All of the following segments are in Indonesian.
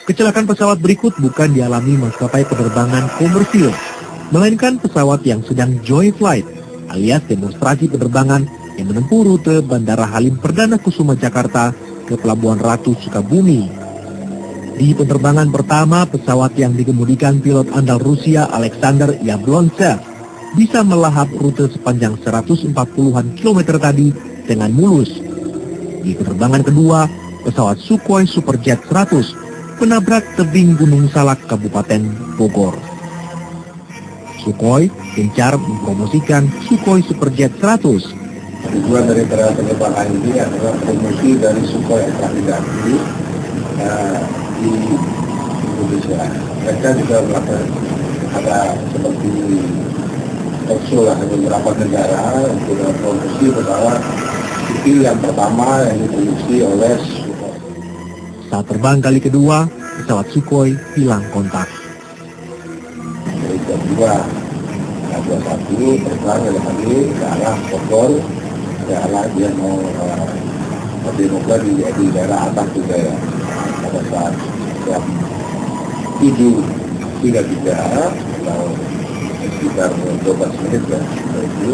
Kecelakaan pesawat berikut bukan dialami maskapai penerbangan komersil, melainkan pesawat yang sedang joy flight alias demonstrasi penerbangan yang menempuh rute Bandara Halim Perdana Kusuma Jakarta ke Pelabuhan Ratu Sukabumi. Di penerbangan pertama, pesawat yang dikemudikan pilot andal Rusia Alexander Yablonchev bisa melahap rute sepanjang 140-an kilometer tadi dengan mulus. Di penerbangan kedua, pesawat Sukhoi Superjet 100 menabrak tebing Gunung Salak, Kabupaten Bogor. Sukhoi gencar mempromosikan Sukhoi Superjet 100. Tujuan dari penerbangan ini adalah promosi dari Sukhoi Extraordinary di Indonesia. Mereka juga melakukan ada seperti talkshow lah di beberapa negara untuk promosi pesawat sipil yang pertama yang diproduksi oleh Sukhoi. Saat terbang kali kedua, pesawat Sukhoi hilang kontak. Dari kedua, 21 terbang lagi ke arah Bogor, ke arah dia mau berdemokrat di daerah atas juga ya. Pada saat jam 7.33 atau sekitar 12 menit ya, itu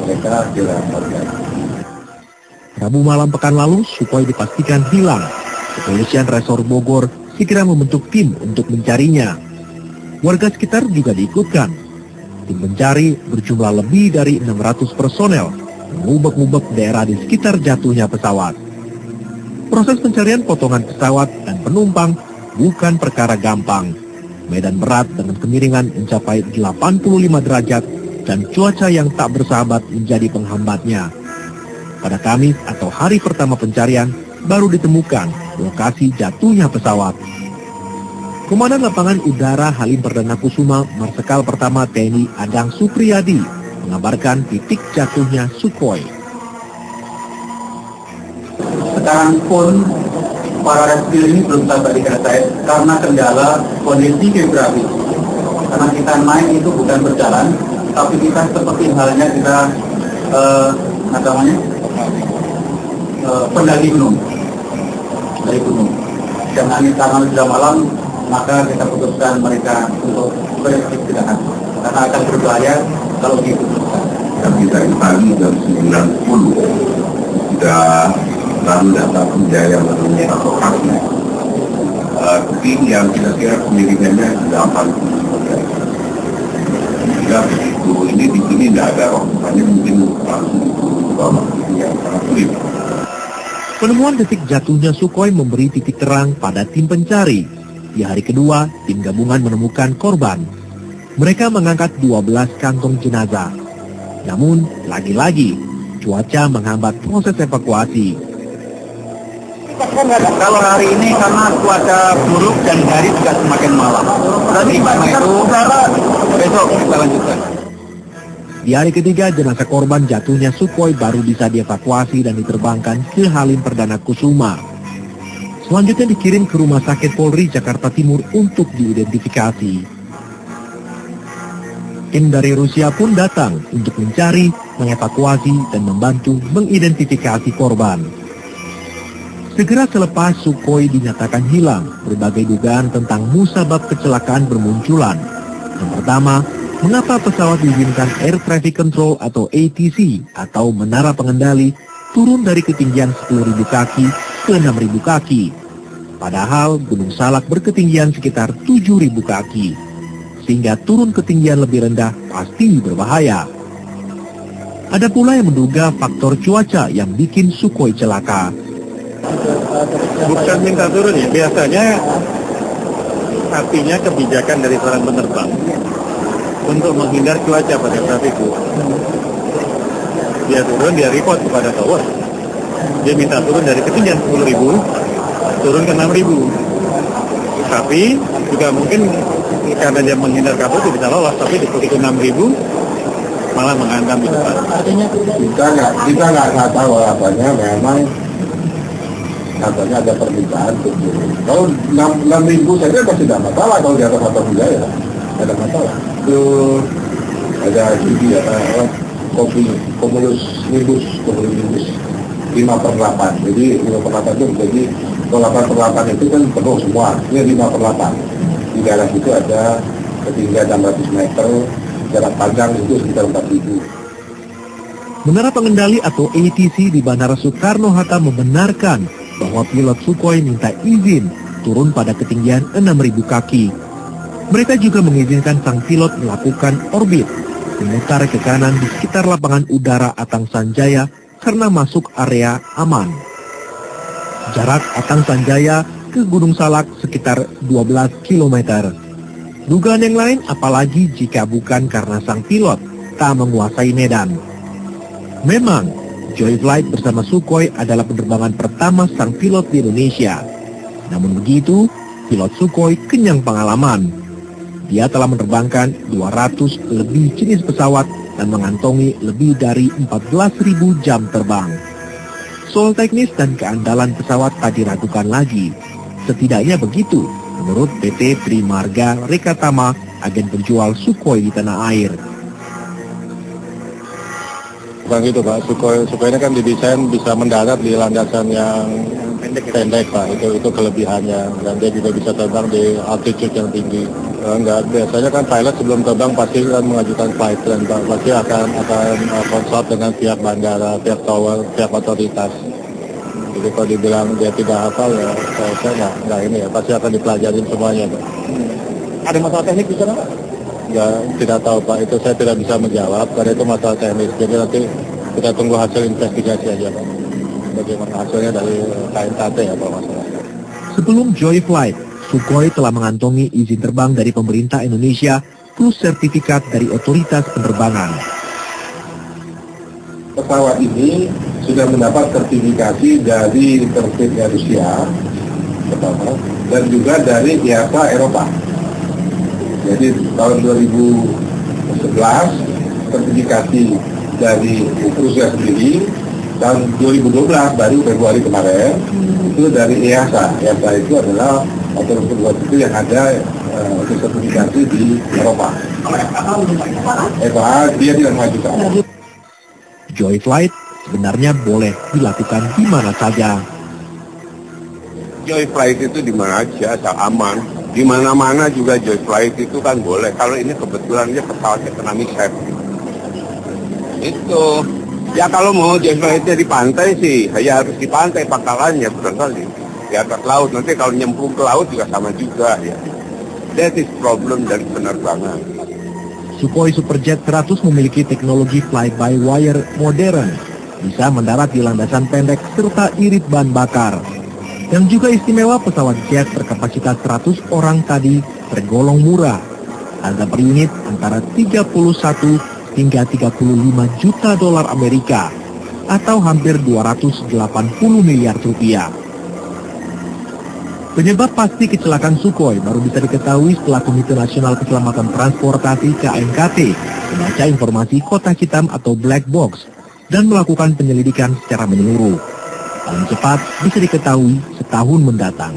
mereka hilang kontak. Rabu malam pekan lalu, Sukhoi dipastikan hilang. Kepolisian Resor Bogor segera membentuk tim untuk mencarinya. Warga sekitar juga diikutkan. Tim pencari berjumlah lebih dari 600 personel mengubek-ubek daerah di sekitar jatuhnya pesawat. Proses pencarian potongan pesawat dan penumpang bukan perkara gampang. Medan berat dengan kemiringan mencapai 85 derajat dan cuaca yang tak bersahabat menjadi penghambatnya. Pada Kamis atau hari pertama pencarian, baru ditemukan lokasi jatuhnya pesawat. Komandan Lapangan Udara Halim Perdana Kusuma Marsikal Pertama TNI Adang Supriyadi mengabarkan titik jatuhnya Sukhoi. Sekarang pun para rescue ini belum sampai di Karatai karena kendala kondisi geografis. Karena kita naik itu bukan berjalan, tapi kita seperti halnya kita pendaki gunung, dari gunung. Dengan karena sudah malam, maka kita putuskan mereka untuk beristirahat karena akan berbahaya kalau diputuskan. Kita pagi jam 9.10 sudah lalu data Jaya menurunnya atau kaki. Ketinggian kira-kira kemiringannya 80 meter. Jika begitu ini di sini tidak ada hanya mungkin langsung ke bawah yang sangat sulit. Penemuan detik jatuhnya Sukhoi memberi titik terang pada tim pencari. Di hari kedua, tim gabungan menemukan korban. Mereka mengangkat 12 kantong jenazah. Namun, lagi-lagi, cuaca menghambat proses evakuasi. Kalau hari ini karena cuaca buruk dan hari juga semakin malam. Berarti karena itu besok kita lanjutkan. Di hari ketiga, jenazah korban jatuhnya Sukhoi baru bisa dievakuasi dan diterbangkan ke Halim Perdana Kusuma. Selanjutnya dikirim ke Rumah Sakit Polri Jakarta Timur untuk diidentifikasi. Tim dari Rusia pun datang untuk mencari, mengevakuasi, dan membantu mengidentifikasi korban. Segera selepas Sukhoi dinyatakan hilang, berbagai dugaan tentang musabab kecelakaan bermunculan. Yang pertama, mengapa pesawat diizinkan Air Traffic Control atau ATC atau menara pengendali turun dari ketinggian 10.000 kaki ke 6.000 kaki? Padahal Gunung Salak berketinggian sekitar 7.000 kaki. Sehingga turun ketinggian lebih rendah pasti berbahaya. Ada pula yang menduga faktor cuaca yang bikin Sukhoi celaka. Bukan minta turun ya, biasanya artinya kebijakan dari seorang penerbang untuk menghindar cuaca pada saat itu. Dia turun, dia report kepada tower. Dia minta turun dari ketinggian 10.000, turun ke 6.000. Tapi juga mungkin karena dia menghindar kabut dia bisa lolos, tapi di ke 6.000 malah menghantam di depan. Artinya kita nggak tahu apanya, memang katanya ada permintaan untuk turun. Kalau 6.000 saja pasti tidak masalah, kalau di atas Atta Hujaya ada masalah. Itu ada studi Cumulus Nimbus 5/8. Jadi 5/8 itu menjadi Kalau 8/8 itu kan penuh semua, ini 5/8. Di daerah itu ada ketinggian 600 meter, jarak pandang itu sekitar 4.000. Menara pengendali atau ATC di Bandara Soekarno-Hatta membenarkan bahwa pilot Sukhoi minta izin turun pada ketinggian 6.000 kaki. Mereka juga mengizinkan sang pilot melakukan orbit, memutar ke kanan di sekitar lapangan udara Atang Sanjaya karena masuk area aman. Jarak Atang Sanjaya ke Gunung Salak sekitar 12 km. Dugaan yang lain apalagi jika bukan karena sang pilot tak menguasai medan. Memang, Joy Flight bersama Sukhoi adalah penerbangan pertama sang pilot di Indonesia. Namun begitu, pilot Sukhoi kenyang pengalaman. Dia telah menerbangkan 200 lebih jenis pesawat dan mengantongi lebih dari 14.000 jam terbang. Soal teknis dan keandalan pesawat tak diragukan lagi. Setidaknya begitu, menurut PT Trimarga Rekatama, agen penjual Sukhoi di tanah air. Bukan gitu Pak, Sukhoi ini kan didesain bisa mendarat di landasan yang pendek Pak, itu kelebihannya, dan dia juga bisa terbang di altitude yang tinggi. Enggak, biasanya kan pilot sebelum terbang pasti kan mengajukan flight plan Pak, pasti akan konsult dengan pihak bandara, pihak tower, pihak otoritas. Jadi kalau dibilang dia tidak hafal ya, saya nggak ini ya, pasti akan dipelajarin semuanya Pak. Ada masalah teknik di sana Pak? Ya, tidak tahu Pak, itu saya tidak bisa menjawab karena itu masalah teknis. Jadi nanti kita tunggu hasil investigasi aja Pak. Bagaimana hasilnya dari KNKT ya Pak masalah. Sebelum Joy Flight, Sukhoi telah mengantongi izin terbang dari pemerintah Indonesia plus sertifikat dari otoritas penerbangan. Pesawat ini sudah mendapat sertifikasi dari terbitnya Rusia pertama, dan juga dari IATA Eropa. Jadi tahun 2011 sertifikasi dari Rusia sendiri, tahun 2012 baru Februari kemarin itu dari IATA. IATA itu adalah otoritas itu yang ada sertifikasi di Eropa. FAA dia tidak mengajukan. Joy Flight sebenarnya boleh dilakukan di mana saja. Joy Flight itu di mana aja, asal aman. Di mana-mana juga Joy Flight itu kan boleh. Kalau ini kebetulan dia pesawatnya kena misep. Itu. Ya kalau mau Joy Flightnya di pantai sih, ya harus di pantai pangkalannya barangkali. Di atas laut, nanti kalau nyemplung ke laut juga sama juga ya. That is problem dari penerbangan. Sukhoi Superjet 100 memiliki teknologi fly-by-wire modern, bisa mendarat di landasan pendek serta irit bahan bakar. Yang juga istimewa, pesawat jet berkapasitas 100 orang tadi tergolong murah. Harga per unit antara 31 hingga 35 juta dolar Amerika atau hampir 280 miliar rupiah. Penyebab pasti kecelakaan Sukhoi baru bisa diketahui setelah Komite Nasional Keselamatan Transportasi KNKT membaca informasi kotak hitam atau black box dan melakukan penyelidikan secara menyeluruh. Paling cepat bisa diketahui setahun mendatang.